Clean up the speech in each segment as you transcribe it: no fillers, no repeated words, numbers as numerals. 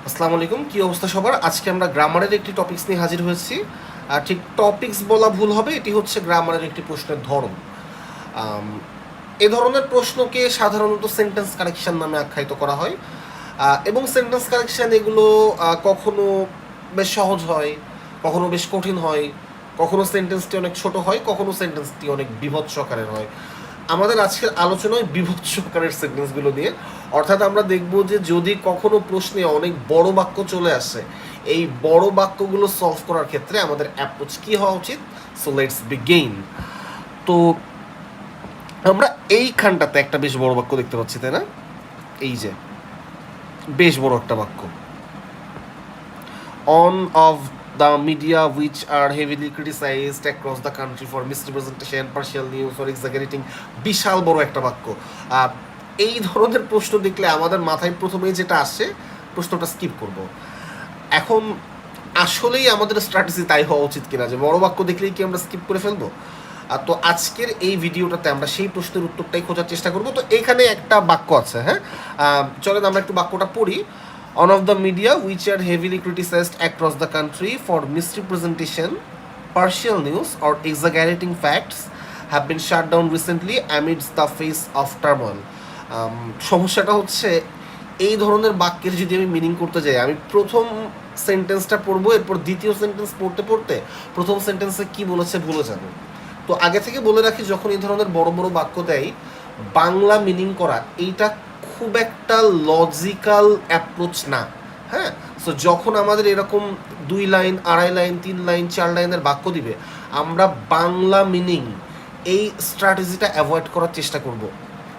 আসসালামু আলাইকুম, কি অবস্থা সবার? আজকে আমরা গ্রামারের একটি টপিকস নিয়ে হাজির হয়েছি। আর ঠিক টপিকস বলা ভুল হবে, এটি হচ্ছে গ্রামারের একটি প্রশ্নের ধরন। আম, এ ধরনের প্রশ্নকে সাধারণত সেন্টেন্স কারেকশন নামে আখ্যায়িত করা হয়। এবং সেন্টেন্স কারেকশন এগুলো কখনো বেশ সহজ হয়, কখনো বেশ কঠিন হয়, কখনো সেন্টেন্সটি অনেক ছোট হয়, কখনো সেন্টেন্সটি অনেক বীভৎস আকারের হয়। আমাদের আজকের আলোচনায় বিভৎস আকারের সেন্টেন্সগুলো নিয়ে, অর্থাৎ আমরা দেখব যে যদি কখনো প্রশ্নে অনেক বড় বাক্য চলে আসে, এই বড় বাক্যগুলো সলভ করার ক্ষেত্রে আমাদের অ্যাপ্রোচ কী হওয়া উচিত। So let's begin. তো আমরা এইখানটাতে একটা বেশ বড় বাক্য দেখতে পাচ্ছি, তাই না? এই যে বেশ বড় একটা বাক্য, one of the media which are heavily criticized across the country for misrepresentation, partial news or exaggerating। বিশাল বড় একটা বাক্য। এই ধরনের প্রশ্ন দেখলে আমাদের মাথায় প্রথমেই যেটা আসে, প্রশ্নটা স্কিপ করব। এখন আসলেই আমাদের স্ট্র্যাটেজি তাই হওয়া উচিত কিনা যে বড় বাক্য দেখলেই কি আমরা স্কিপ করে ফেলবো? তো আজকের এই ভিডিওটাতে আমরা সেই প্রশ্নের উত্তরটাই খোঁজার চেষ্টা করব। তো এখানে একটা বাক্য আছে, হ্যাঁ, চলেন আমরা একটু বাক্যটা পড়ি। One of the media which are heavily criticized across the country for misrepresentation, partial news or exaggerating facts have been shut down recently amidst the face of turmoil। সমস্যাটা হচ্ছে এই ধরনের বাক্যের যদি আমি মিনিং করতে যাই, আমি প্রথম সেন্টেন্সটা পড়বো, এরপর দ্বিতীয় সেন্টেন্স পড়তে পড়তে প্রথম সেন্টেন্সে কি বলেছে ভুলে যাব। তো আগে থেকে বলে রাখি, যখন এই ধরনের বড় বড় বাক্য দেয়, বাংলা মিনিং করা এইটা খুব একটা লজিক্যাল অ্যাপ্রোচ না। হ্যাঁ, সো যখন আমাদের এরকম 2 লাইন, 2.5 লাইন, 3 লাইন, 4 লাইনের বাক্য দিবে, আমরা বাংলা মিনিং এই স্ট্র্যাটেজিটা অ্যাভয়েড করার চেষ্টা করব।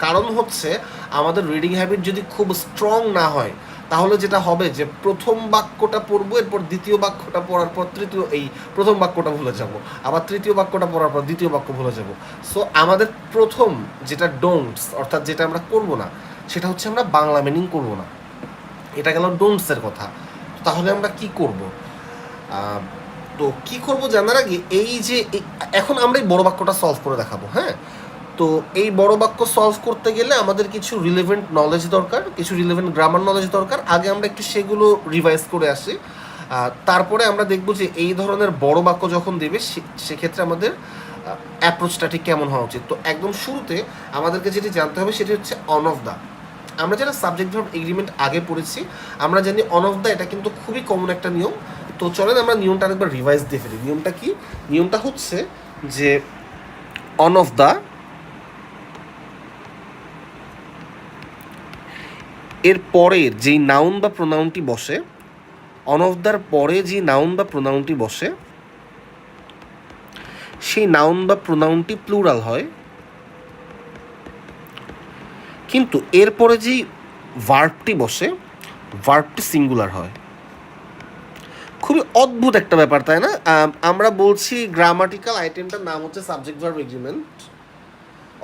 কারণ হচ্ছে আমাদের রিডিং হ্যাবিট যদি খুব স্ট্রং না হয়, তাহলে যেটা হবে যে প্রথম বাক্যটা পড়বো, এরপর দ্বিতীয় বাক্যটা পড়ার পর তৃতীয়, এই প্রথম বাক্যটা ভুলে যাব, আবার তৃতীয় বাক্যটা পড়ার পর দ্বিতীয় বাক্য ভুলে যাব। সো আমাদের প্রথম যেটা ডোন্টস, অর্থাৎ যেটা আমরা করব না, সেটা হচ্ছে আমরা বাংলা মিনিং করব না। এটা গেল ডোন্টসের কথা। তাহলে আমরা কি করব? তো কি করব জানার আগে এই যে এখন আমরা এই বড় বাক্যটা সলভ করে দেখাবো। হ্যাঁ, তো এই বড় বাক্য সলভ করতে গেলে আমাদের কিছু রিলেভেন্ট নলেজ দরকার, কিছু রিলেভেন্ট গ্রামার নলেজ দরকার। আগে আমরা একটু সেগুলো রিভাইজ করে আসি। তারপরে আমরা দেখব যে এই ধরনের বড় বাক্য যখন দেবে, সেক্ষেত্রে আমাদের অ্যাপ্রোচটা ঠিক কেমন হওয়া উচিত। তো একদম শুরুতে আমাদেরকে যেটি জানতে হবে সেটি হচ্ছে অন অফ দ্য। আমরা যারা সাবজেক্ট ভার্ব এগ্রিমেন্ট আগে পড়েছি, আমরা জানি অন অফ দ্য এটা কিন্তু খুবই কমন একটা নিয়ম। তো চলেন আমরা নিয়মটা আরেকবার রিভাইজ দিয়ে ফেলি। নিয়মটা কি? নিয়মটা হচ্ছে যে অন অফ দ্য এর পরের যেই নাউন বা প্রোনাউনটি বসে, অন অফ দ্যার পরে যে নাউন বা প্রোনাউনটি বসে, সেই নাউন বা প্রোনাউনটি প্লুরাল হয়, কিন্তু এরপরে যেই ভার্বটি বসে, ভার্বটি সিঙ্গুলার হয়। খুবই অদ্ভুত একটা ব্যাপার, তাই না? আমরা বলছি গ্রামাটিক্যাল আইটেমটার নাম হচ্ছে সাবজেক্ট ভার্ব এগ্রিমেন্ট,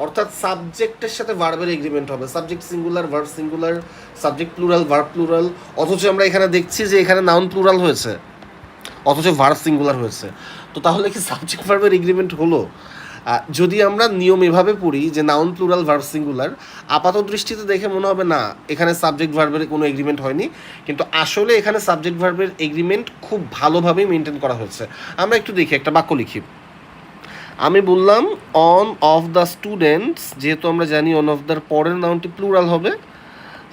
অর্থাৎ সাবজেক্টের সাথে ভার্বের এগ্রিমেন্ট হবে। Subject singular, verb singular, subject plural, verb plural. অথচ আমরা এখানে দেখছি যে এখানে নাউন প্লুরাল হয়েছে, অথচ ভার্ব সিঙ্গুলার হয়েছে। তো তাহলে কি সাবজেক্ট ভার্বের এগ্রিমেন্ট হলো? যদি আমরা নিয়ম এভাবে পড়ি যে নাউন প্লুরাল, ভার্ব সিঙ্গুলার, আপাত দৃষ্টিতে দেখে মনে হবে না এখানে সাবজেক্ট ভার্বের কোনো এগ্রিমেন্ট হয়নি, কিন্তু আসলে এখানে সাবজেক্ট ভার্বের এগ্রিমেন্ট খুব ভালোভাবেই মেনটেন করা হয়েছে। আমরা একটু দেখি, একটা বাক্য লিখি। আমি বললাম অন অফ দ্য স্টুডেন্টস, যেহেতু আমরা জানি অন অফ দ্যার পরের নাউনটি প্লুরাল হবে,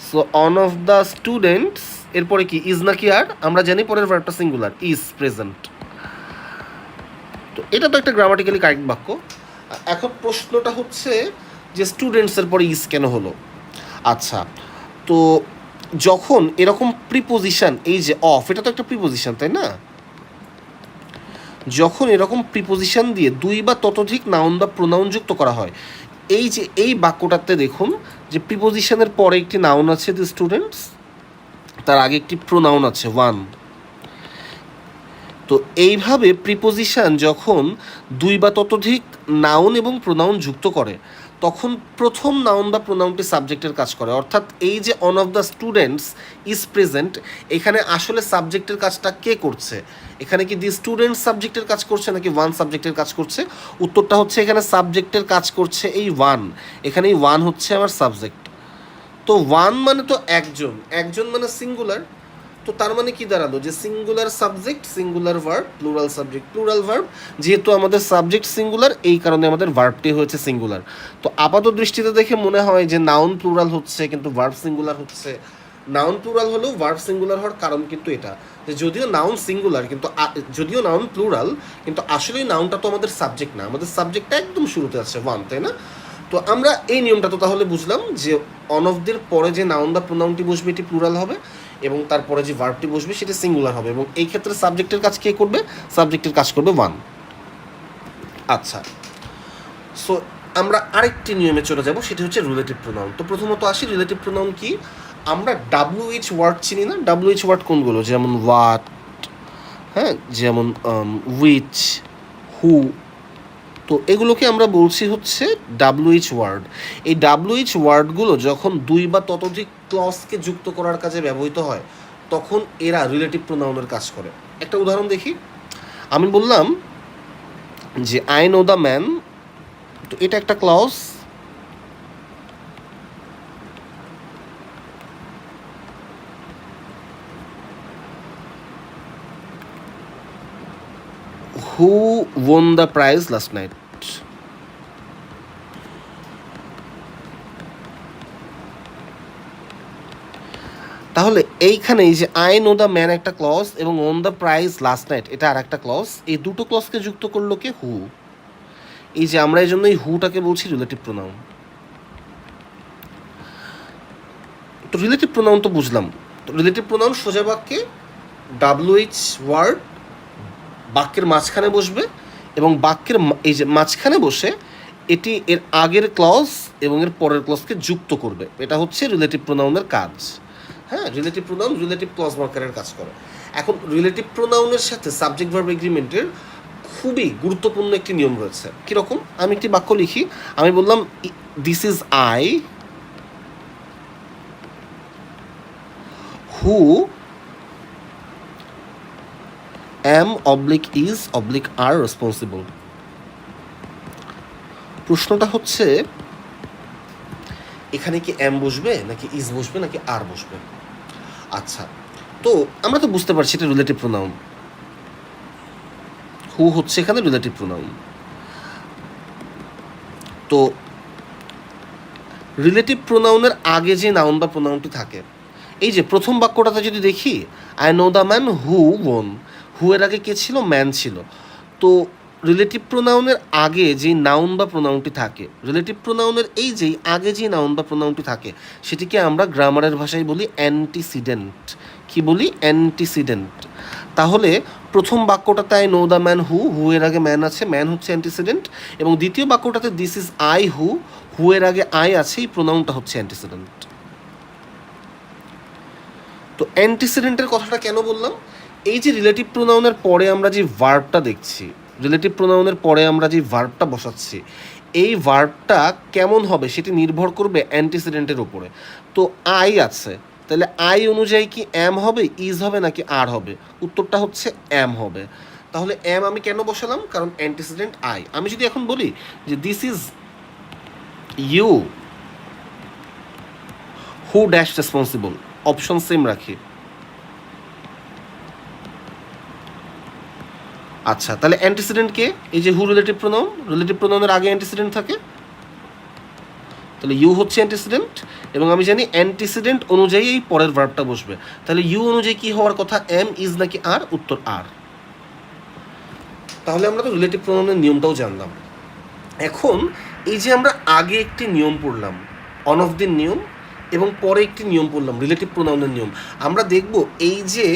so on of the students এরপরে কি ইজ নাকি আর? আমরা জানি পরের ভার্বটা সিঙ্গুলার, ইজ প্রেজেন্ট। তো এটা তো একটা গ্রামাটিক্যালি কারেক্ট বাক্য। এখন প্রশ্নটা হচ্ছে যে স্টুডেন্টসের পরে ইজ কেন হলো? আচ্ছা, তো যখন এরকম প্রিপোজিশন, এই যে অফ, এটা তো একটা প্রিপোজিশন, তাই না? যখন এরকম প্রিপোজিশন দিয়ে 2 বা ততোধিক নাউন বা প্রোনাউন যুক্ত করা হয়, এই যে এই বাক্যটাতে দেখুন যে প্রিপোজিশনের পরে একটি নাউন আছে দি স্টুডেন্টস, তার আগে একটি প্রোনাউন আছে ওয়ান। তো এইভাবে প্রিপোজিশন যখন 2 বা ততোধিক নাউন এবং প্রোনাউন যুক্ত করে, তখন প্রথম নাউন বা প্রোনাউনটি সাবজেক্টের কাজ করে। অর্থাৎ এই যে one of the students is present, এখানে আসলে সাবজেক্টের কাজটা কে করছে? এখানে কি দি স্টুডেন্টস সাবজেক্টের কাজ করছে নাকি ওয়ান সাবজেক্টের কাজ করছে? উত্তরটা হচ্ছে এখানে সাবজেক্টের কাজ করছে এই ওয়ান। এখানে এই ওয়ান হচ্ছে আমার সাবজেক্ট। তো ওয়ান মানে তো একজন, একজন মানে সিঙ্গুলার। তো তার মানে কি দাঁড়ালো যে singular subject singular verb, plural subject plural verb. যেহেতু আমাদের সাবজেক্ট সিঙ্গুলার, এই কারণে আমাদের ভার্বটি হয়েছে সিঙ্গুলার। তো আপাত দৃষ্টিতে দেখে মনে হয় যে নাউন প্লুরাল হচ্ছে কিন্তু ভার্ব সিঙ্গুলার হচ্ছে। নাউন প্লুরাল হলেও ভার্ব সিঙ্গুলার হওয়ার কারণ কিন্তু এটা, যে যদিও নাউন সিঙ্গুলার কিন্তু যদিও নাউন প্লুরাল, কিন্তু আসলেই নাউনটা তো আমাদের সাবজেক্ট না, আমাদের সাবজেক্টটা একদম শুরুতে আছে ওয়ান, তাই না? তো আমরা এই নিয়মটা তো তাহলে বুঝলাম যে অন অফ দের পরে যে নাউন বা প্রোনাউনটি বসবে এটি প্লুরাল হবে, এবং তারপরে যে ভার্বটি বসবে সেটা সিঙ্গুলার হবে, এবং এই ক্ষেত্রে সাবজেক্টের কাজ কে করবে? সাবজেক্টের কাজ করবে ওয়ান। আচ্ছা, সো আমরা আরেকটি নিয়মে চলে যাব, সেটি হচ্ছে রিলেটিভ প্রোনাউন। তো প্রথমত আসি, রিলেটিভ প্রোনাউন কি? আমরা WH ওয়ার্ড চিনি না? WH ওয়ার্ড কোনগুলো? যেমন হোয়াট, হ্যাঁ, যেমন উইচ, হু। তো এগুলোকে আমরা বলছি হচ্ছে WH ওয়ার্ড। এই WH ওয়ার্ডগুলো যখন দুই বা ততোধিক ক্লজকে যুক্ত করার কাজে ব্যবহৃত হয়, তখন এরা রিলেটিভ প্রোনাউনের কাজ করে। একটা উদাহরণ দেখি। আমি বললাম যে আই নো দ্য ম্যান, তো এটা একটা clause. Who won the prize last night. তাহলে এইখানে এই যে আই নো দ্য ম্যান একটা ক্লজ এবং won the prize last night এটা আর একটা ক্লজ, এই দুটো ক্লজকে যুক্ত করলো কে? হু। এই যে আমরা এই জন্য এই হুটাকে বলছি রিলেটিভ প্রোনাউন। তো রিলেটিভ প্রোনাউন তো বুঝলাম। তো রিলেটিভ প্রোনাউন সোজা বাক্যে WH ওয়ার্ড বাক্যের মাঝখানে বসবে, এবং বাক্যের এই যে মাঝখানে বসে এটি এর আগের ক্লজ এবং এর পরের ক্লজকে যুক্ত করবে। এটা হচ্ছে রিলেটিভ প্রোনাউনের কাজ। হ্যাঁ, রিলেটিভ প্রোনাউন রিলেটিভ ক্লজ মার্কারের কাজ করে। এখন রিলেটিভ প্রোনাউনের সাথে সাবজেক্ট ভার্ব এগ্রিমেন্টের খুবই গুরুত্বপূর্ণ একটি নিয়ম রয়েছে। কীরকম? আমি একটি বাক্য লিখি, আমি বললাম this is I who am oblique is oblique R responsible. প্রশ্নটা হচ্ছে এখানে কি এম বসবে নাকি ইজ বসবে নাকি আর বসবে? আচ্ছা, তো আমরা তো বুঝতে পারছি এটা রিলেটিভ প্রোনাউন। হু হচ্ছে এখানে রিলেটিভ প্রোনাউন। তো রিলেটিভ প্রোনাউনের আগে যে নাউন বা প্রোনাউনটি থাকে, এই যে প্রথম বাক্যটাতে যদি দেখি I know the man who won, who এর আগে কে ছিল? ম্যান ছিল। তো রিলেটিভ প্রোনাউনের আগে যে নাউন বা প্রোনাউনটি থাকে, রিলেটিভ প্রোনাউনের এই যে আগে যে নাউন বা প্রোনাউনটি থাকে, সেটিকে আমরা গ্রামারের ভাষায় বলি অ্যান্টিসিডেন্ট। কি বলি? অ্যান্টিসিডেন্ট। তাহলে প্রথম বাক্যটাতে I know the man who, who এর আগে ম্যান আছে, ম্যান হচ্ছে অ্যান্টিসিডেন্ট, এবং দ্বিতীয় বাক্যটাতে this is I who, who এর আগে আই আছে, এই প্রোনাউনটা হচ্ছে অ্যান্টিসিডেন্ট। তো অ্যান্টিসিডেন্টের কথাটা কেন বললাম? এই যে রিলেটিভ প্রোনাউনের পরে আমরা যে ভার্বটা দেখছি, রিলেটিভ প্রোনাউনের পরে আমরা যে ভার্বটা বসাচ্ছি, এই ভার্বটা কেমন হবে সেটি নির্ভর করবে অ্যান্টিসিডেন্টের উপরে। তো আই আছে, তাহলে আই অনুযায়ী কি এম হবে, ইজ হবে নাকি আর হবে? উত্তরটা হচ্ছে এম হবে। তাহলে এম আমি কেন বসালাম? কারণ অ্যান্টিসিডেন্ট আই। আমি যদি এখন বলি যে this is you who dash responsible, option same রাখি। আচ্ছা, তাহলে অ্যান্টিসিডেন্ট কে? এই যে হু রিলেটিভ প্রোনাউন, রিলেটিভ প্রোনাউনের আগে অ্যান্টিসিডেন্ট থাকে, তাহলে ইউ হচ্ছে অ্যান্টিসিডেন্ট, এবং আমি জানি অ্যান্টিসিডেন্ট অনুযায়ী এই পরের ভার্বটা বসবে। তাহলে ইউ অনুযায়ী কি হওয়ার কথা? এম, ইজ নাকি আর? উত্তর আর। তাহলে আমরা তো রিলেটিভ প্রোনাউনের নিয়মটাও জানলাম। এখন এই যে আমরা আগে একটি নিয়ম পড়লাম অন অফ দিন নিয়ম, এবং পরে একটি নিয়ম পড়লাম রিলেটিভ প্রোনাউনের নিয়ম, আমরা দেখব এই যে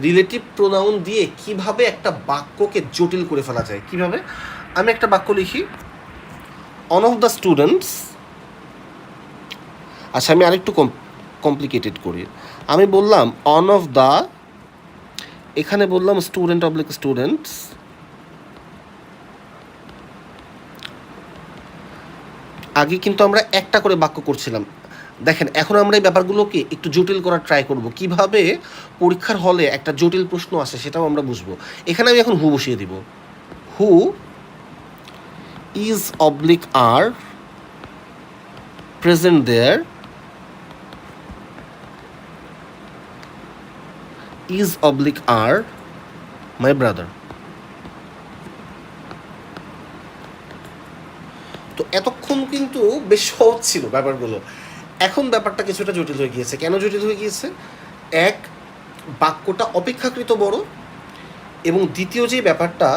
রিলেটিভ প্রোনাউন দিয়ে কিভাবে একটা বাক্যকে জটিল করে ফেলা যায়। কিভাবে? আমি একটা বাক্য লিখি, অন অফ দ্য স্টুডেন্টস। আচ্ছা, আমি আরেকটু কমপ্লিকেটেড করি। আমি বললাম অন অফ দ্য, এখানে বললাম স্টুডেন্ট অবলিক স্টুডেন্টস, আগে কিন্তু আমরা একটা করে বাক্য করছিলাম। দেখেন, এখন আমরা এই ব্যাপারগুলোকে একটু জটিল করার ট্রাই করব, কিভাবে পরীক্ষার হলে একটা জটিল প্রশ্ন আসে সেটাও আমরা বুঝবো। এখানে আমি এখন হু বসিয়ে দিব, who is oblique are present there is oblique are my brother. তো এতক্ষণ কিন্তু বেশ সহজ ছিল ব্যাপারগুলো, এখন ব্যাপারটা কিছুটা জটিল হয়ে গিয়েছে। কেন জটিল হয়ে গিয়েছে? এক, বাক্যটা অপেক্ষাকৃত বড়, এবং দ্বিতীয় যে ব্যাপারটা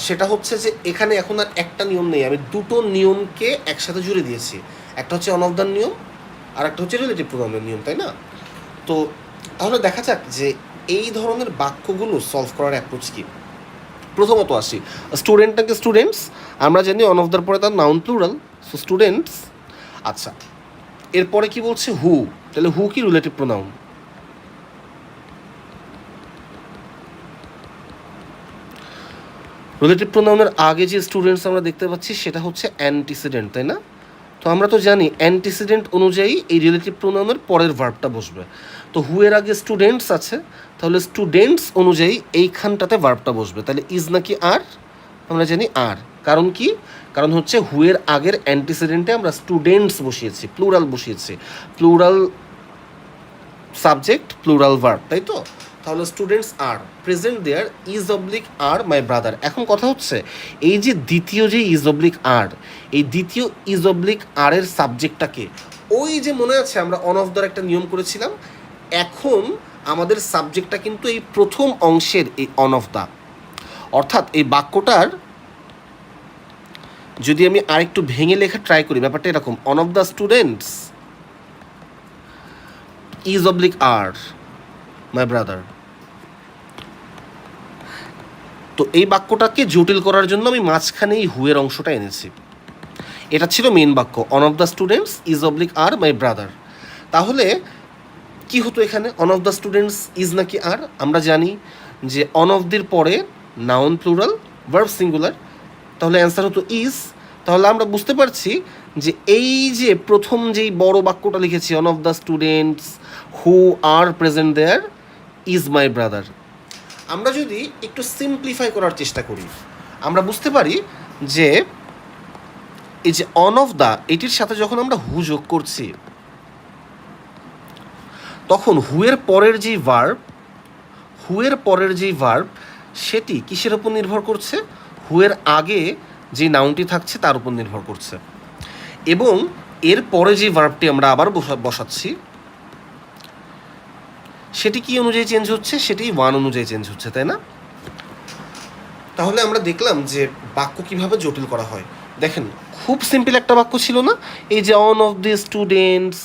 সেটা হচ্ছে যে এখানে এখন আর একটা নিয়ম নেই, আমি দুটো নিয়মকে একসাথে জুড়ে দিয়েছি। একটা হচ্ছে অন অফ দ্য নিয়ম, আর একটা হচ্ছে রিলেটিভ প্রোনাউনের নিয়ম, তাই না? তো তাহলে দেখা যাক যে এই ধরনের বাক্যগুলো সলভ করার অ্যাপ্রোচ কী। প্রথমত আসি, স্টুডেন্টটাকে স্টুডেন্টস, আমরা জানি অন অফ দ্যার পরে তার নাউন প্লুরাল, সো স্টুডেন্টস। আচ্ছা, এরপরে কি বলছে? হু। তাহলে হু কি রিলেটিভ প্রোনাউন? রিলেটিভ প্রোনাউনের আগে যে স্টুডেন্টস আমরা দেখতে পাচ্ছি সেটা হচ্ছে অ্যান্টিসিডেন্ট, তাই না? তো আমরা তো জানি অ্যান্টিসিডেন্ট অনুযায়ী এই রিলেটিভ প্রোনাউনের পরের ভার্বটা বসবে। তো হু এর আগে স্টুডেন্টস আছে, তাহলে স্টুডেন্টস অনুযায়ী এইখানটাতে ভার্বটা বসবে। তাহলে ইজ নাকি আর? আমরা জানি আর। কারণ কি? কারণ হচ্ছে হু এর আগের অ্যান্টিসিডেন্টে আমরা স্টুডেন্টস বসিয়েছি, প্লুরাল বসিয়েছি, প্লুরাল সাবজেক্ট প্লুরাল ভার্ব, তাই তো? তাহলে students are present there is oblique are my brother. এখন কথা হচ্ছে এই যে দ্বিতীয় যে ইজ অবলিক আর, এই দ্বিতীয় ইজ অবলিক আর এর সাবজেক্টটাকে, ওই যে মনে আছে আমরা অন অফ দ্যার একটা নিয়ম করেছিলাম, এখন আমাদের সাবজেক্টটা কিন্তু এই প্রথম অংশের এই অন অফ দ্য, অর্থাৎ এই বাক্যটার যদি আমি আরেকটু ভেঙে লেখা ট্রাই করি, ব্যাপারটা এরকম, one of the students is oblique are my brother. তো এই বাক্যটাকে জটিল করার জন্য আমি মাঝখানে এই হুয়ের অংশটা এনেছি। এটা ছিল মেন বাক্য, one of the students is oblique are my brother. তাহলে কি হতো এখানে? One of the students is নাকি আর? আমরা জানি যে অন অফ দির পরে নাউন প্লুরাল, ভার্ব সিঙ্গুলার, তাহলে অ্যান্সার হতো ইজ। তাহলে আমরা বুঝতে পারছি যে এই যে প্রথম যেই বড় বাক্যটা লিখেছি, one of the students who are present there is my brother, আমরা যদি একটু সিম্পলিফাই করার চেষ্টা করি, আমরা বুঝতে পারি যে এই যে অন অফ দ্য, এটির সাথে যখন আমরা হু যোগ করছি, তখন হুয়ের পরের যেই ভার্ব, হুয়ের পরের যেই ভার্ব সেটি কিসের উপর নির্ভর করছে? হুয়ের আগে যে নাউনটি থাকছে তার উপর নির্ভর করছে। এবং এর পরে যে ভার্বটি আমরা আবার বসাচ্ছি, সেটি কি অনুযায়ী চেঞ্জ হচ্ছে? সেটি ওয়ান অনুযায়ী চেঞ্জ হচ্ছে, তাই না? তাহলে আমরা দেখলাম যে বাক্য কিভাবে জটিল করা হয়। দেখেন, খুব সিম্পল একটা বাক্য ছিল না? এই যে one of the students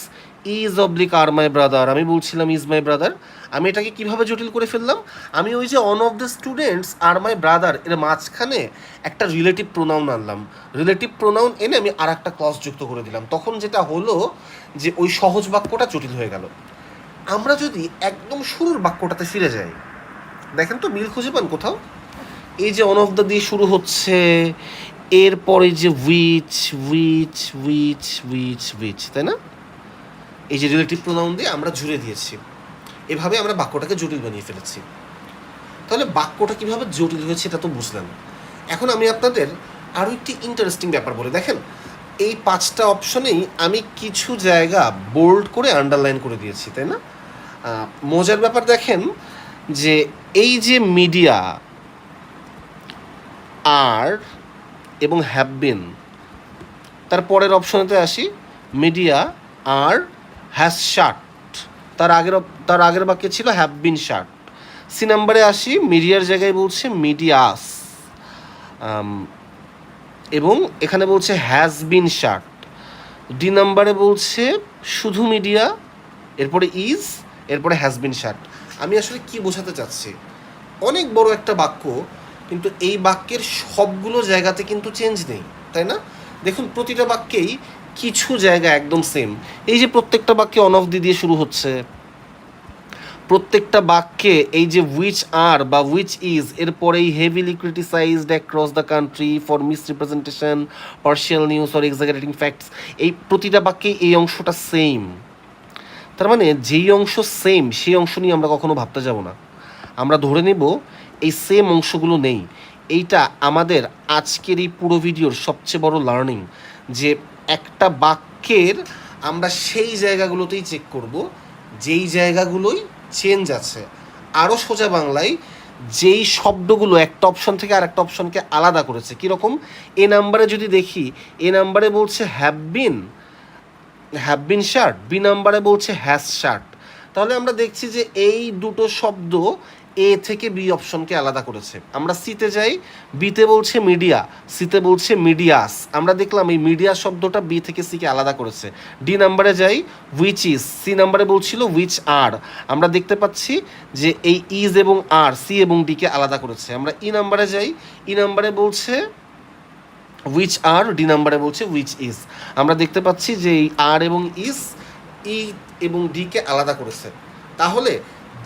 is oblique are my brother, আমি বলছিলাম ইজ মাই ব্রাদার, আমি এটাকে কিভাবে জটিল করে ফেললাম? আমি ওই যে one of the students are my brother এর মাঝখানে একটা রিলেটিভ প্রোনাউন আনলাম, রিলেটিভ প্রোনাউন এনে আমি আর একটা ক্লজ যুক্ত করে দিলাম। তখন যেটা হলো যে ওই সহজ বাক্যটা জটিল হয়ে গেল। আমরা যদি একদম শুরুর বাক্যটাতে ফিরে যাই, দেখেন তো মিল খুঁজে পান কোথাও? এই যে অন অফ দ্য দিয়ে শুরু হচ্ছে, এরপরে যে which which which which which, তাই না? এই যে রিলেটিভ প্রোনাউন দিয়ে আমরা জুড়ে দিয়েছি, এভাবে আমরা বাক্যটাকে জটিল বানিয়ে ফেলেছি। তাহলে বাক্যটা কীভাবে জটিল হয়েছে এটা তো বুঝলাম। এখন আমি আপনাদের আরও একটি ইন্টারেস্টিং ব্যাপার বলে, দেখেন এই 5টা অপশনেই আমি কিছু জায়গা বোল্ড করে আন্ডারলাইন করে দিয়েছি, তাই না? মজার ব্যাপার দেখেন যে এই যে মিডিয়া আর এবং হ্যাভ বিন, তার পরের অপশনেতে আসি, মিডিয়া আর হ্যাজ শার্ট, তার আগের বাক্যে ছিল হ্যাভ বিন শার্ট। সি নাম্বারে আসি, মিডিয়ার জায়গায় বলছে মিডিয়াস, এবং এখানে বলছে হ্যাজ বিন শার্ট। ডি নাম্বারে বলছে শুধু মিডিয়া, এরপরে ইজ, এরপরে হ্যাজ বিন শার্ট। আমি আসলে কি বোঝাতে চাচ্ছি, অনেক বড় একটা বাক্য, কিন্তু এই বাক্যের সবগুলো জায়গাতে কিন্তু চেঞ্জ নেই, তাই না? দেখুন প্রতিটা বাক্যেই কিছু জায়গা একদম সেম। এই যে প্রত্যেকটা বাক্যে অন অফ দিয়ে শুরু হচ্ছে, প্রত্যেকটা বাক্যে এই যে উইচ আর বা উইচ ইজ, এরপরেই heavily criticised across the country for misrepresentation, partial news or exaggerating facts, এই প্রতিটা বাক্যেই এই অংশটা সেম। তার মানে যেই অংশ সেম সেই অংশ নিয়ে আমরা কখনো ভাবতে যাব না, আমরা ধরে নেব এই সেম অংশগুলো নেই। এইটা আমাদের আজকের এই পুরো ভিডিওর সবচেয়ে বড় লার্নিং, যে একটা বাক্যের আমরা সেই জায়গাগুলোতেই চেক করব যেই জায়গাগুলোই চেঞ্জ আছে। আরও সোজা বাংলায় যেই শব্দগুলো একটা অপশন থেকে আর একটা অপশনকে আলাদা করেছে, কীরকম? এ নাম্বারে যদি দেখি, এ নাম্বারে বলছে হ্যাভ বিন শার্ট, বি নাম্বারে বলছে হ্যাজ শার্ট। তাহলে আমরা দেখছি যে এই দুটো শব্দ এ থেকে বি অপশনকে আলাদা করেছে। আমরা সিতে যাই, বিতে বলছে মিডিয়া, সিতে বলছে মিডিয়াস। আমরা দেখলাম এই মিডিয়া শব্দটা বি থেকে সিকে আলাদা করেছে। ডি নাম্বারে যাই, হুইচ ইজ, সি নাম্বারে বলছিল হুইচ আর। আমরা দেখতে পাচ্ছি যে এই ইজ এবং আর সি এবং ডিকে আলাদা করেছে। আমরা ই নাম্বারে যাই, ই নাম্বারে বলছে হুইচ আর, ডি নাম্বারে বলছে হুইচ ইজ। আমরা দেখতে পাচ্ছি যে এই আর এবং ইজ ই এবং ডিকে আলাদা করেছে। তাহলে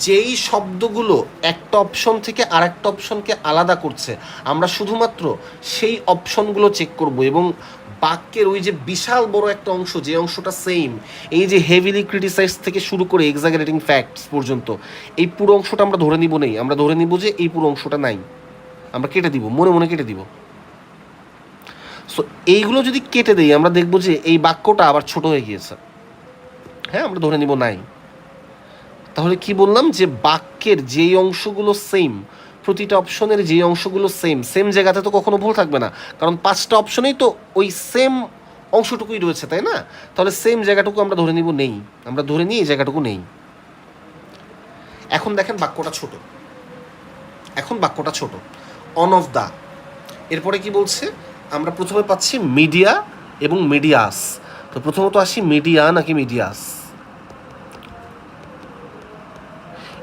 যেই শব্দগুলো একটা অপশন থেকে আরেকটা অপশনকে আলাদা করছে, আমরা শুধুমাত্র সেই অপশনগুলো চেক করব এবং বাক্যের ওই যে বিশাল বড় একটা অংশ, যে অংশটা সেম, এই যে হেভিলি ক্রিটিসাইজ থেকে শুরু করে এক্সাগারেটিং ফ্যাক্টস পর্যন্ত, এই পুরো অংশটা আমরা ধরে নিব নেই, আমরা ধরে নিব যে এই পুরো অংশটা নাই, আমরা কেটে দিব, মনে মনে কেটে দিব। সো এইগুলো যদি কেটে দিই, আমরা দেখব যে এই বাক্যটা আবার ছোট হয়ে গিয়েছে। হ্যাঁ, আমরা ধরে নিব নাই। তাহলে কি বললাম? যে বাক্যের যেই অংশগুলো সেম, প্রতিটা অপশনের যেই অংশগুলো সেম জায়গাতে তো কখনো ভুল থাকবে না, কারণ 5টা অপশনেই তো ওই সেম অংশটুকুই রয়েছে, তাই না? তাহলে সেম জায়গাটুকু আমরা ধরে নিব নেই, আমরা ধরে নিই এই জায়গাটুকু নেই। এখন দেখেন বাক্যটা ছোট, এখন বাক্যটা ছোট, অন অফ দ্য। এরপরে কি বলছে? আমরা প্রথমে পাচ্ছি মিডিয়া এবং মিডিয়াস। তো প্রথমত আসি মিডিয়া নাকি মিডিয়াস।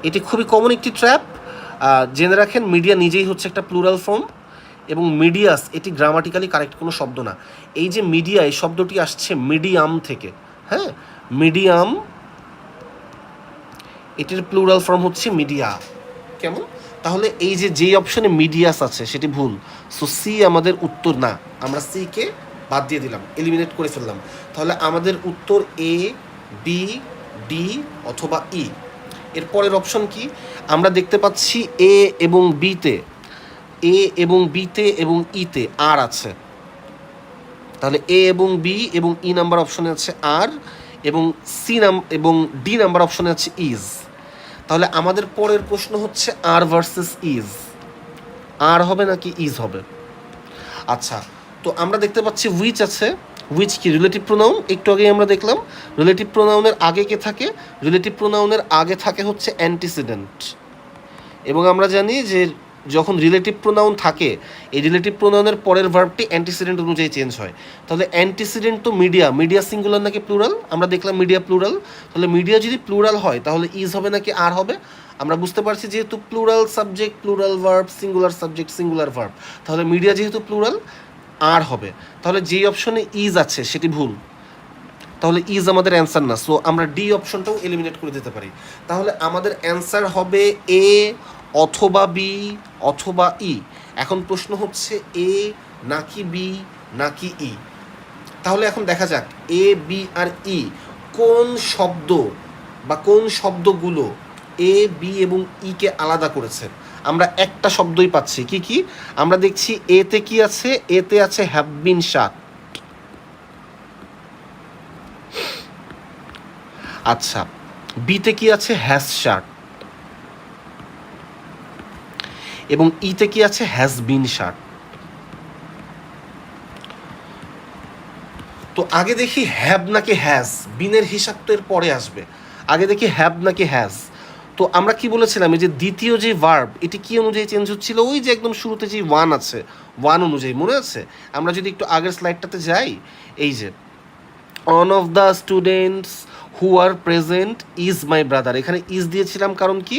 এটি খুবই কমন একটি ট্র্যাপ। জেনে রাখেন, মিডিয়া নিজেই হচ্ছে একটা প্লুরাল ফর্ম এবং মিডিয়াস এটি গ্রামাটিক্যালি কারেক্ট কোনো শব্দ না। এই যে মিডিয়া, এই শব্দটি আসছে মিডিয়াম থেকে। হ্যাঁ, মিডিয়াম, এটির প্লুরাল ফর্ম হচ্ছে মিডিয়া। কেমন? তাহলে এই যে যেই অপশনে মিডিয়াস আছে সেটি ভুল। সো সি আমাদের উত্তর না, আমরা সিকে বাদ দিয়ে দিলাম, এলিমিনেট করে ফেললাম। তাহলে আমাদের উত্তর এ, বি, ডি অথবা ই। এর পরের অপশন কি? আমরা দেখতে পাচ্ছি এ এবং বিতে, এ এবং বিতে এবং ইতে আর আছে। তাহলে এ এবং বি এবং ই নাম্বার অপশনে আছে আর, এবং সি এবং ডি নাম্বার অপশনে আছে ইজ। তাহলে আমাদের পরের প্রশ্ন হচ্ছে আর ভার্সেস ইজ, আর হবে নাকি ইজ হবে? আচ্ছা, তো আমরা দেখতে পাচ্ছি হুইচ আছে। হুইচ কি? Relative pronoun. একটু আগেই আমরা দেখলাম রিলেটিভ প্রোনাউনের আগে কে থাকে? রিলেটিভ প্রোনাউনের আগে থাকে হচ্ছে অ্যান্টিসিডেন্ট। এবং আমরা জানি যে যখন রিলেটিভ প্রোনাউন থাকে, এই রিলেটিভ প্রোনাউনের পরের ভার্বটি অ্যান্টিসিডেন্ট অনুযায়ী চেঞ্জ হয়। তাহলে অ্যান্টিসিডেন্ট তো মিডিয়া, মিডিয়া সিঙ্গুলার নাকি প্লুরাল? আমরা দেখলাম মিডিয়া প্লুরাল। তাহলে মিডিয়া যদি প্লুরাল হয় তাহলে ইজ হবে নাকি আর হবে? আমরা বুঝতে পারছি যেহেতু plural subject, plural verb, singular subject, singular verb, তাহলে মিডিয়া যেহেতু প্লুরাল আর হবে। তাহলে যেই অপশনে ইজ আছে সেটি ভুল, তাহলে ইজ আমাদের অ্যান্সার না। সো আমরা ডি অপশনটাও এলিমিনেট করে দিতে পারি। তাহলে আমাদের অ্যান্সার হবে এ অথবা বি অথবা ই। এখন প্রশ্ন হচ্ছে এ নাকি বি নাকি ই। তাহলে এখন দেখা যাক এ, বি আর ই কোন শব্দ বা কোন শব্দগুলো এ, বি এবং ইকে আলাদা করেছে। আমরা একটা শব্দই পাচ্ছি, কি কি? আমরা দেখছি এতে কি আছে? এতে আছে হ্যাভ বিন শাট। আচ্ছা, বিতে কি আছে? হ্যাজ শাট। এবং ইতে কি আছে? হ্যাজ বিন শাট। তো আগে দেখি হ্যাভ নাকি হ্যাজ, বিনের হিসাব তো এর পরে আসবে। আগে দেখি হ্যাভ নাকি হ্যাজ। তো আমরা কি বলেছিলাম, এই যে দ্বিতীয় যে ভার্ব, এটি কি অনুযায়ী চেঞ্জ হচ্ছিল? ওই যে একদম শুরুতে যে ওয়ান আছে, ওয়ান অনুযায়ী, মনে আছে? আমরা যদি একটু আগের স্লাইডটাতে যাই, এই যে one of the students who are present is my brother, এখানে ইজ দিয়েছিলাম কারণ কি?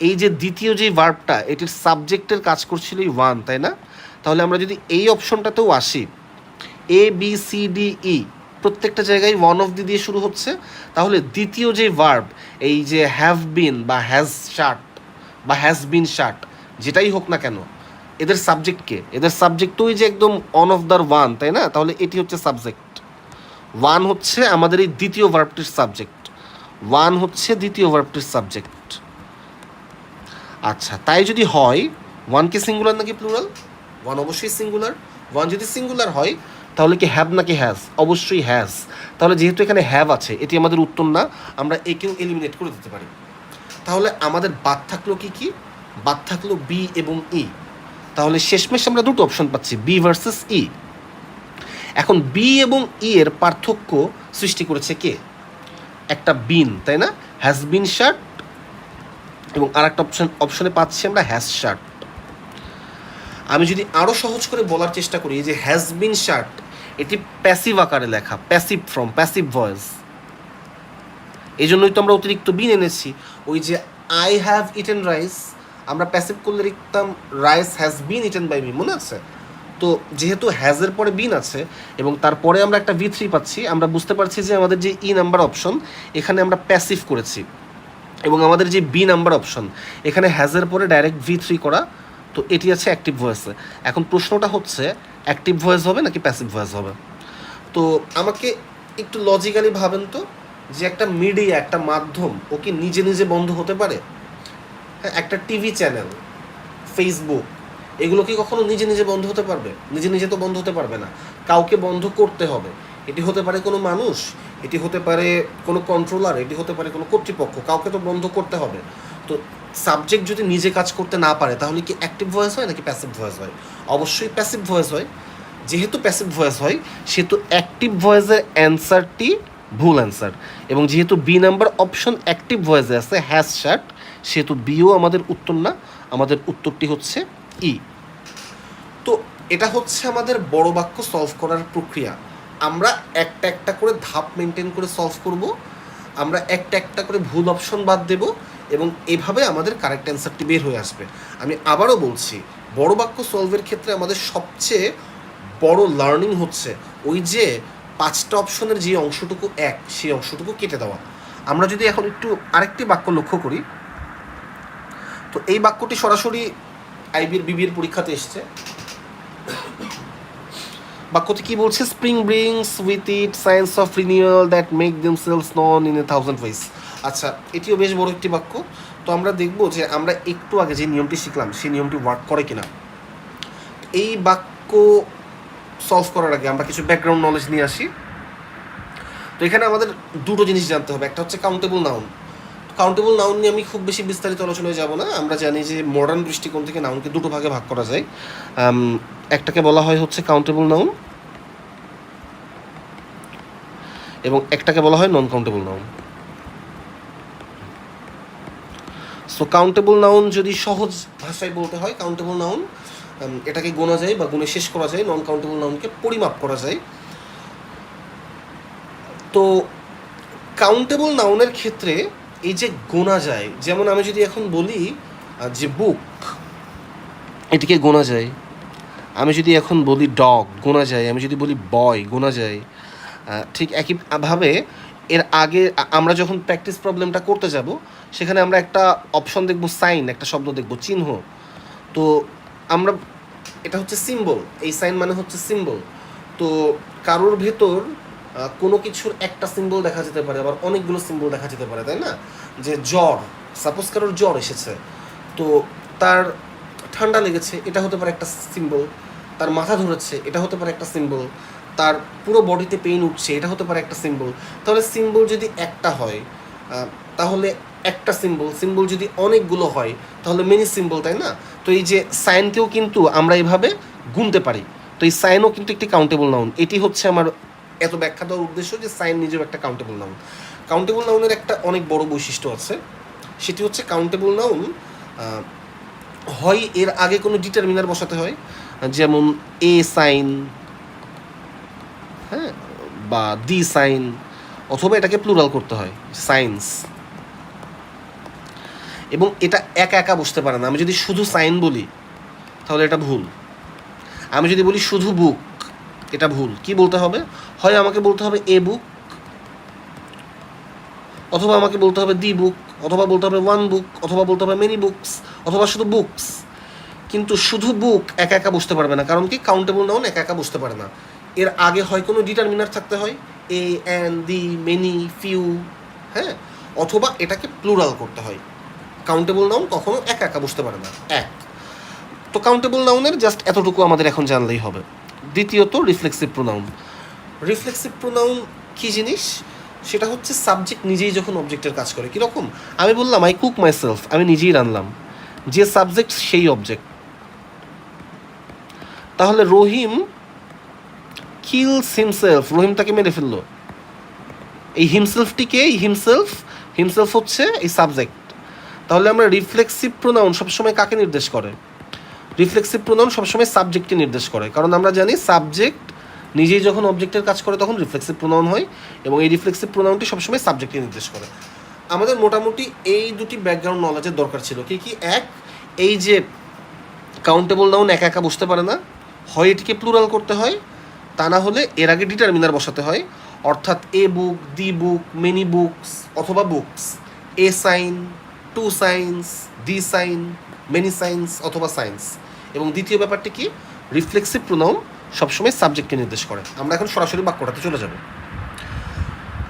এই যে দ্বিতীয় যে ভার্বটা, এটির সাবজেক্টের কাজ করছিল এই ওয়ান, তাই না? তাহলে আমরা যদি এই অপশনটাতেও আসি, এ, বি, সি, ডি, ই প্রত্যেকটা জায়গায় ওয়ান অফ দি দিয়ে শুরু হচ্ছে। তাহলে দ্বিতীয় যে ভার্ব, এই যে হ্যাভ বিন বা হ্যাজ শার্ট বা হ্যাজ বিন শার্ট, যেটাই হোক না কেন, এদের সাবজেক্টকে, এদের সাবজেক্ট ওই যে একদম অন অফ দ্য ওয়ান, তাই না? তাহলে এটি হচ্ছে সাবজেক্ট। ওয়ান হচ্ছে আমাদের এই দ্বিতীয় ভার্বটির সাবজেক্ট, ওয়ান হচ্ছে দ্বিতীয় ভার্বটির সাবজেক্ট। আচ্ছা, তাই যদি হয়, ওয়ান কি সিঙ্গুলার নাকি প্লুরাল? ওয়ান অবশ্যই সিঙ্গুলার। ওয়ান যদি সিঙ্গুলার হয় তাহলে কি হ্যাভ নাকি হ্যাজ? অবশ্যই হ্যাজ। তাহলে যেহেতু এখানে হ্যাভ আছে, এটি আমাদের উত্তর না, আমরা একেও এলিমিনেট করে দিতে পারি। তাহলে আমাদের বাদ থাকলো কি বাদ থাকলো বি এবং ই। তাহলে শেষমেশ আমরা দুটো অপশন পাচ্ছি, বি ভার্সেস ই। এখন বি এবং ই এর পার্থক্য সৃষ্টি করেছে কে? একটা বিন, তাই না? হ্যাজ বিন শার্ট, এবং আর একটা অপশনে পাচ্ছি আমরা হ্যাজ শার্ট। আমি যদি আরও সহজ করে বলার চেষ্টা করি যে হ্যাজ বিন শার্ট এটি প্যাসিভ আকারে লেখা, প্যাসিভ ফর্ম, প্যাসিভ ভয়েস, এই জন্যই তো আমরা অতিরিক্ত বিন এনেছি। ওই যে আই হ্যাভ ইটেন রাইস, আমরা প্যাসিভ করলে লিখতাম rice has been eaten by me, মনে আছে? তো যেহেতু হ্যাজের পরে বিন আছে এবং তারপরে আমরা একটা V3 পাচ্ছি, আমরা বুঝতে পারছি যে আমাদের যে ই নাম্বার অপশন এখানে আমরা প্যাসিভ করেছি, এবং আমাদের যে বি নাম্বার অপশন এখানে হ্যাজের পরে ডাইরেক্ট V3 করা, তো এটি আছে অ্যাক্টিভ ভয়েসে। এখন প্রশ্নটা হচ্ছে অ্যাক্টিভ ভয়েস হবে নাকি প্যাসিভ ভয়েস হবে? তো আমাকে একটু লজিক্যালি ভাবেন তো, যে একটা মিডিয়া, একটা মাধ্যম, ও কি নিজে নিজে বন্ধ হতে পারে? হ্যাঁ, একটা টিভি চ্যানেল, ফেসবুক, এগুলো কি কখনো নিজে নিজে বন্ধ হতে পারবে? নিজে নিজে তো বন্ধ হতে পারবে না, কাউকে বন্ধ করতে হবে। এটি হতে পারে কোনো মানুষ, এটি হতে পারে কোনো কন্ট্রোলার, এটি হতে পারে কোনো কর্তৃপক্ষ, কাউকে তো বন্ধ করতে হবে। তো সাবজেক্ট যদি নিজে কাজ করতে না পারে তাহলে কি অ্যাক্টিভ ভয়েস হয় নাকি প্যাসিভ ভয়েস হয়? অবশ্যই প্যাসিভ ভয়েস হয়। যেহেতু প্যাসিভ ভয়েস হয় সেহেতু অ্যাক্টিভ ভয়েসের অ্যান্সারটি ভুল অ্যান্সার, এবং যেহেতু বি নাম্বার অপশন অ্যাক্টিভ ভয়েসে আছে হ্যাজ শার্ট, সেহেতু বিও আমাদের উত্তর না, আমাদের উত্তরটি হচ্ছে ই। তো এটা হচ্ছে আমাদের বড় বাক্য সলভ করার প্রক্রিয়া। আমরা একটা একটা করে ধাপ মেনটেন করে সলভ করব, আমরা একটা একটা করে ভুল অপশন বাদ দেব, এবং এভাবে আমাদের কারেক্ট অ্যান্সারটি বের হয়ে আসবে। আমি আবারও বলছি, বড় বাক্য সলভের ক্ষেত্রে আমাদের সবচেয়ে বড় লার্নিং হচ্ছে ওই যে 5টা অপশনের যে অংশটুকু এক, সেই অংশটুকু কেটে দেওয়া। আমরা যদি এখন একটু আরেকটি বাক্য লক্ষ্য করি, তো এই বাক্যটি সরাসরি আইবির বিবির পরীক্ষাতে এসছে। বাক্যটি কি বলছে? Spring brings with it science of renewal that make themselves known in 1000 ways. আচ্ছা, এটিও বেশ বড় একটি বাক্য। তো আমরা দেখব যে আমরা একটু আগে যে নিয়মটি শিখলাম সেই নিয়মটি ওয়ার্ক করে কিনা। এই বাক্য সলভ করার আগে আমরা কিছু ব্যাকগ্রাউন্ড নলেজ নিয়ে আসি। তো এখানে আমাদের দুটো জিনিস জানতে হবে, একটা হচ্ছে কাউন্টেবল নাউন। কাউন্টেবল নাউন নিয়ে আমি খুব বেশি বিস্তারিত আলোচনায় যাব না। আমরা জানি যে মডার্ন দৃষ্টিকোণ থেকে নাউনকে দুটো ভাগে ভাগ করা যায়। একটাকে বলা হয় হচ্ছে কাউন্টেবল নাউন, এবং একটাকে বলা হয় non countable noun. So countable noun যদি সহজ ভাষায় বলতে হয়, কাউন্টেবল নাউন এটাকে গোনা যায় বা গুণে শেষ করা যায়, নন কাউন্টেবল নাউনকে পরিমাপ করা যায়। তো কাউন্টেবল নাউনের ক্ষেত্রে এই যে গোনা যায়, যেমন আমি যদি এখন বলি যে বুক, এটিকে গোনা যায়। আমি যদি এখন বলি ডগ, গোনা যায়। আমি যদি বলি বয়, গোনা যায়। ঠিক একইভাবে এর আগে আমরা যখন প্র্যাকটিস প্রবলেমটা করতে যাব সেখানে আমরা একটা অপশন দেখব, সাইন, একটা শব্দ দেখব, চিহ্ন। তো আমরা, এটা হচ্ছে সিম্বল, এই সাইন মানে হচ্ছে সিম্বল। তো কারোর ভেতর কোনো কিছুর একটা সিম্বল দেখা যেতে পারে, আবার অনেকগুলো সিম্বল দেখা যেতে পারে, তাই না? যে জ্বর, সাপোজ কারোর জ্বর এসেছে, তো তার ঠান্ডা লেগেছে, এটা হতে পারে একটা সিম্বল। তার মাথা ধরেছে, এটা হতে পারে একটা সিম্বল। তার পুরো বডিতে পেইন উঠছে, এটা হতে পারে একটা সিম্বল। তাহলে সিম্বল যদি একটা হয় তাহলে একটা সিম্বল, সিম্বল যদি অনেকগুলো হয় তাহলে মেনি সিম্বল, তাই না? তো এই যে সাইনকেও কিন্তু আমরা এইভাবে গুনতে পারি। তো এই সাইনও কিন্তু একটি কাউন্টেবল নাউন। এটি হচ্ছে আমার এত ব্যাখ্যা দেওয়ার উদ্দেশ্য যে সাইন নিজেও একটা কাউন্টেবল নাউন। কাউন্টেবল নাউনের একটা অনেক বড় বৈশিষ্ট্য আছে, সেটি হচ্ছে কাউন্টেবল নাউন হয় এর আগে কোনো ডিটারমিনার বসাতে হয়, যেমন এ সাইন, হ্যাঁ, বা দি সাইন, অথবা এটাকে প্লুরাল করতে হয়, সাইন্স। এবং এটা একা একা বসতে পারে না। আমি যদি শুধু সাইন বলি তাহলে এটা ভুল। আমি যদি বলি শুধু বুক, এটা ভুল। কি বলতে হবে? হয় আমাকে বলতে হবে এ বুক, অথবা আমাকে বলতে হবে দি বুক, অথবা বলতে হবে ওয়ান বুক, অথবা বলতে হবে মেনি বুকস, অথবা শুধু বুকস। কিন্তু শুধু বুক একা একা বসতে পারবে না, কারণ কি কাউন্টেবল নাউন একা একা বসতে পারে না। এর আগে হয় কোনো ডিটারমিনার থাকতে হয়, এ, অ্যান, দি, মেনি, ফিউ, হ্যাঁ, অথবা এটাকে প্লুরাল করতে হয়। কাউন্টেবল নাউন কখনো একা একা বসতে পারে না, এক। তো কাউন্টেবল নাউনের জাস্ট এতটুকু আমাদের এখন জানলেই হবে। দ্বিতীয়ত রিফ্লেক্সিভ প্রোনাউন। রিফ্লেক্সিভ প্রোনাউন কী জিনিস? সেটা হচ্ছে সাবজেক্ট নিজেই যখন অবজেক্টের কাজ করে। কীরকম? আমি বললাম আই কুক মাই সেলফ, আমি নিজেই রান্নাম, যে সাবজেক্ট সেই অবজেক্ট। তাহলে রহিম কিলস হিমসেলফ, রহিম তাকে মেরে ফেললো। এই হিমসেলফটিকে, হিমসেলফ হচ্ছে এই সাবজেক্ট। তাহলে আমরা রিফ্লেক্সিভ প্রোনাউন সবসময় কাকে নির্দেশ করে? রিফ্লেক্সিভ প্রোনাউন সবসময় সাবজেক্টকে নির্দেশ করে, কারণ আমরা জানি সাবজেক্ট নিজেই যখন অবজেক্টের কাজ করে তখন রিফ্লেক্সিভ প্রোনাউন হয়, এবং এই রিফ্লেক্সিভ প্রোনাউনটি সবসময় সাবজেক্টকে নির্দেশ করে। আমাদের মোটামুটি এই দুটি ব্যাকগ্রাউন্ড নলেজের দরকার ছিল। কি কি? এক, এই যে কাউন্টেবল নাউন একা একা বসতে পারে না, হয় এটিকে প্লুরাল করতে হয়, তা না হলে এর আগে ডিটারমিনার বসাতে হয়, অর্থাৎ এ বুক, দি বুক, মেনি বুকস অথবা বুকস, এ সাইন, টু সাইন্স, দি সাইন, মেনি সাইন্স অথবা সাইন্স। এবং দ্বিতীয় ব্যাপারটি কি? রিফ্লেক্সিভ প্রোনাউন সবসময় সাবজেক্টকে নির্দেশ করে। আমরা এখন সরাসরি বাক্যটাতে চলে যাব।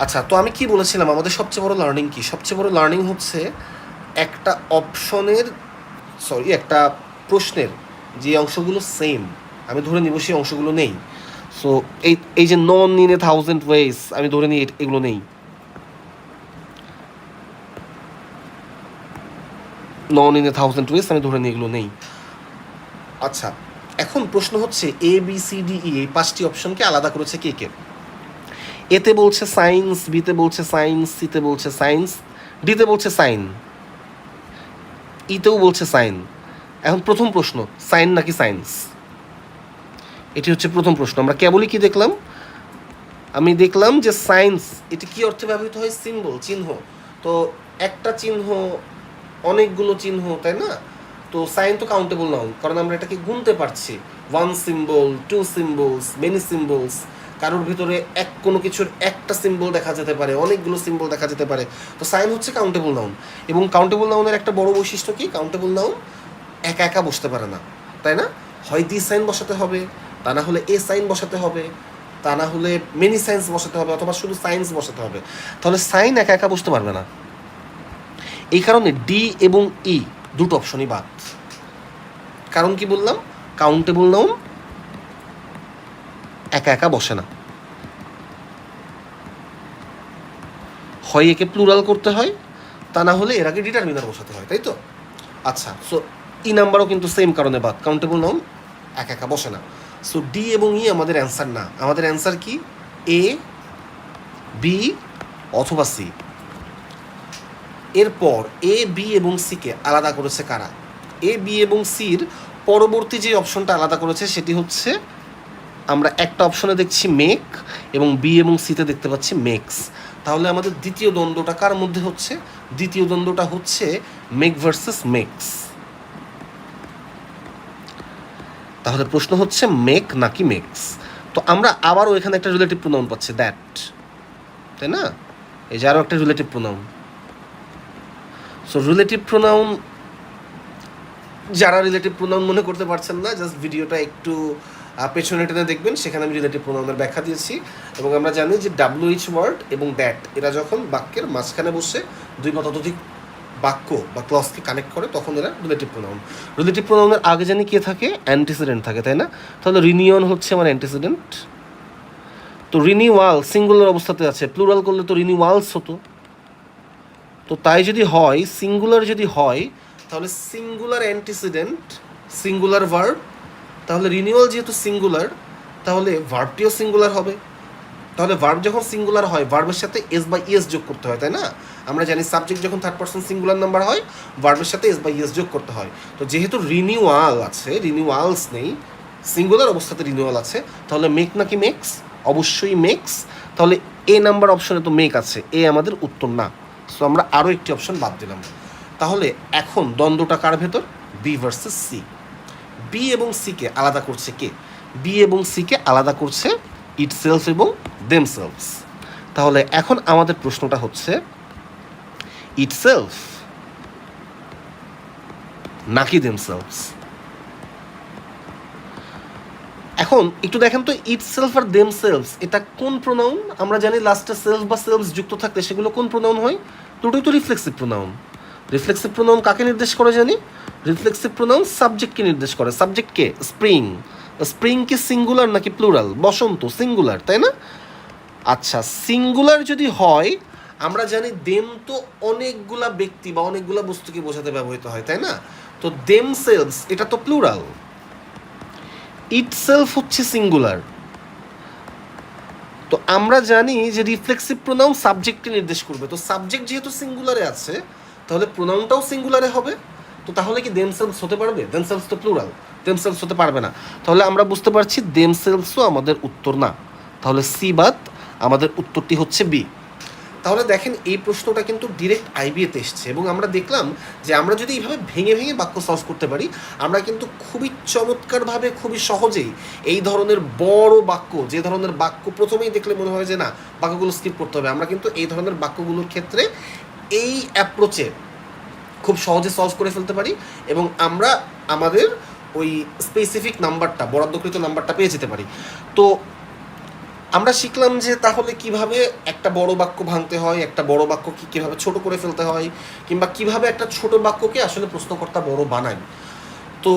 আচ্ছা, তো আমি কি বলেছিলাম আমাদের সবচেয়ে বড় লার্নিং কি? সবচেয়ে বড় লার্নিং হচ্ছে একটা একটা প্রশ্নের যে অংশগুলো সেম, আমি ধরে নিব সেই অংশগুলো নেই। সো এই যে নন ইন এ থাউজেন্ড ওয়েজ, আমি ধরে নিই এগুলো নেই। নন ইন এ থাউজেন্ড ওয়েজ আমি ধরে নিই এগুলো নেই। আচ্ছা, এখন প্রশ্ন হচ্ছে A B C D E এই 5টি অপশনকে আলাদা করেছে কে কে? এতে বলছে সায়েন্স, বিতে বলছে সায়েন্স, সিতে বলছে সায়েন্স, ডিতে বলছে সাইন, ইতেও বলছে সাইন। এখন প্রথম প্রশ্ন, সাইন নাকি সায়েন্স? এটি হচ্ছে প্রথম প্রশ্ন। আমরা কেবলই কি দেখলাম? আমি দেখলাম যে সায়েন্স এটি কি অর্থে ব্যবহৃত হয়? সিম্বল, চিহ্ন। তো একটা চিহ্ন, অনেকগুলো চিহ্ন, তাই না? তো সাইন তো কাউন্টেবল নাউন, কারণ আমরা এটাকে গুনতে পারছি। 1 সিম্বল, 2 সিম্বলস, মেনি সিম্বলস। কারোর ভিতরে কোনো কিছুর একটা সিম্বল দেখা যেতে পারে, অনেকগুলো সিম্বল দেখা যেতে পারে। তো সাইন হচ্ছে কাউন্টেবল নাউন। এবং কাউন্টেবল নাউনের একটা বড় বৈশিষ্ট্য কি? কাউন্টেবল নাউন একা একা বসতে পারে না, তাই না? হয় দি সাইন বসাতে হবে, তা না হলে এ সাইন বসাতে হবে, তা না হলে মেনি সাইন্স বসাতে হবে, অথবা শুধু সাইন্স বসাতে হবে। তাহলে সাইন একা একা বসতে পারবে না। এই কারণে ডি এবং ই দুটো অপশনই বাদ। কারণ কি বললাম? কাউন্টেবল নাউন একা একা বসে না, হয় একে প্লুরাল করতে হয়, তা না হলে এর আগে ডিটারমিনার বসাতে হয়, তাই তো? আচ্ছা, সো ই নাম্বারও কিন্তু সেম কারণে বাদ, কাউন্টেবল নাউন একা একা বসে না। সো ডি এবং ই আমাদের অ্যান্সার না। আমাদের অ্যান্সার কি? এ, বি অথবা সি। এরপর এ, বি এবং সিকে আলাদা করেছে কারা? এ, বি এবং সির পরবর্তী যে অপশনটা আলাদা করেছে সেটি হচ্ছে, আমরা একটা অপশনে দেখছি মেক, এবং বি এবং সিতে দেখতে পাচ্ছি মেক্স। তাহলে আমাদের দ্বিতীয় দ্বন্দ্বটা কার মধ্যে হচ্ছে? দ্বিতীয় দ্বন্দ্বটা হচ্ছে মেক ভার্সেস মেক্স। তাহলে প্রশ্ন হচ্ছে মেক নাকি মেক্স। তো আমরা আবারও এখানে একটা রিলেটিভ প্রোনাউন পাচ্ছি, দ্যাট, তাই না? এই যে আরও একটা relative pronoun. So relative pronoun, যারা রিলেটিভ প্রোনাউন মনে করতে পারছেন না, জাস্ট ভিডিওটা একটু পেছনে টেনে দেখবেন, সেখানে আমি রিলেটিভ প্রোনাউনের ব্যাখ্যা দিয়েছি। এবং আমরা জানি যে WH ওয়ার্ড এবং দ্যাট এরা যখন বাক্যের মাঝখানে বসে দুই বা ততোধিক বাক্য বা ক্লজকে কানেক্ট করে তখন এরা রিলেটিভ প্রোনাউন। রিলেটিভ প্রোনাউনের আগে জানি কে থাকে? অ্যান্টিসিডেন্ট থাকে, তাই না? তাহলে রিনিয়ন হচ্ছে আমার অ্যান্টিসিডেন্ট। তো রিনিওয়াল সিঙ্গুলার অবস্থাতে আছে, প্লুরাল করলে তো রিনিওয়ালস হতো। তো তাই যদি হয়, সিঙ্গুলার যদি হয়, তাহলে সিঙ্গুলার অ্যান্টিসিডেন্ট, সিঙ্গুলার ভার্ব। তাহলে রিনিউয়াল যেহেতু সিঙ্গুলার, তাহলে ভার্বটিও সিঙ্গুলার হবে। তাহলে ভার্ব যখন সিঙ্গুলার হয়, ভার্বের সাথে এস বা ইএস যোগ করতে হয়, তাই না? আমরা জানি সাবজেক্ট যখন থার্ড পারসন সিঙ্গুলার নাম্বার হয়, ভার্বের সাথে এস বা ইএস যোগ করতে হয়। তো যেহেতু রিনিউয়াল আছে, রিনিউয়ালস নেই, সিঙ্গুলার অবস্থাতে রিনিউয়াল আছে, তাহলে মেক নাকি মেক্স? অবশ্যই মেক্স। তাহলে এ নাম্বার অপশনে তো মেক আছে, এ আমাদের উত্তর না। সো আমরা আরও একটি অপশন বাদ দিলাম। তাহলে এখন দ্বন্দ্বটা কার ভেতর? B versus C. বি এবং সিকে আলাদা করছে কে? বি এবং সিকে আলাদা করছে ইটসেলফ এবং দেমসেলভস। তাহলে এখন আমাদের প্রশ্নটা হচ্ছে ইটসেলফ নাকি দেমসেলভস? এখন একটু দেখেন তো, ইটসেলফ আর দেমসেলভস এটা কোন প্রোনাউন? আমরা জানি লাস্টে সেলফ বা সেলভস যুক্ত থাকলে সেগুলো কোন প্রোনাউন হয়? দুটোই তো রিফ্লেক্সিভ প্রোনাউন। রিফ্লেক্সিভ প্রোনাউন কাকে নির্দেশ করে জানি? রিফ্লেক্সিভ প্রোনাউন সাবজেক্টকে নির্দেশ করে। সাবজেক্টকে? স্প্রিং। স্প্রিং কি সিঙ্গুলার নাকি প্লুরাল? বসন্ত সিঙ্গুলার, তাই না? আচ্ছা, সিঙ্গুলার যদি হয়, আমরা জানি দেম তো অনেকগুলা ব্যক্তি বা অনেকগুলা বস্তুকে বোঝাতে ব্যবহৃত হয়, তাই না? তো দেম সেলস এটা তো প্লুরাল, ইটসেলফ হচ্ছে সিঙ্গুলার। তো আমরা জানি যে রিফ্লেক্সিভ প্রোনাউন সাবজেক্টকে নির্দেশ করবে, তো সাবজেক্ট যেহেতু সিঙ্গুলারে আছে তাহলে প্রোনাউনটাও সিঙ্গুলারে হবে। তো তাহলে কি দেমসেলস হতে পারবে? দেমসেলস তো প্লুরাল, দেমসেলস হতে পারবে না। তাহলে আমরা বুঝতে পারছি দেমসেলসও আমাদের উত্তর না। তাহলে সি বাদ, আমাদের উত্তরটি হচ্ছে বি। তাহলে দেখেন এই প্রশ্নটা কিন্তু ডিরেক্ট আইবিএতে এসছে এবং আমরা দেখলাম যে আমরা যদি এইভাবে ভেঙে ভেঙে বাক্য সলভ করতে পারি, আমরা কিন্তু খুবই চমৎকারভাবে খুবই সহজেই এই ধরনের বড় বাক্য, যে ধরনের বাক্য প্রথমেই দেখলে মনে হয় যে না বাক্যগুলো স্কিপ করতে হবে, আমরা কিন্তু এই ধরনের বাক্যগুলোর ক্ষেত্রে এই অ্যাপ্রোচে খুব সহজে সলভ করে ফেলতে পারি এবং আমরা আমাদের ওই স্পেসিফিক নাম্বারটা, বরাদ্দকৃত নাম্বারটা পেয়ে যেতে পারি। তো আমরা শিখলাম যে তাহলে কিভাবে একটা বড় বাক্য ভাঙতে হয়, একটা বড় বাক্যকে কীভাবে ছোট করে ফেলতে হয়, কিংবা কিভাবে একটা ছোট বাক্যকে আসলে প্রশ্নকর্তা বড় বানায়। তো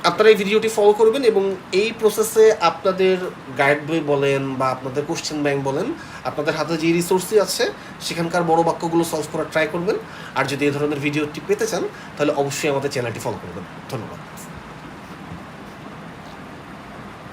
আপনারা এই ভিডিওটি ফলো করবেন এবং এই প্রসেসে আপনাদের গাইড বই বলেন বা আপনাদের কোশ্চেন ব্যাংক বলেন, আপনাদের হাতে যে রিসোর্সই আছে সেখানকার বড় বাক্যগুলো সলভ করার ট্রাই করবেন। আর যদি এই ধরনের ভিডিওটি পেতে চান তাহলে অবশ্যই আমাদের চ্যানেলটি ফলো করবেন। ধন্যবাদ।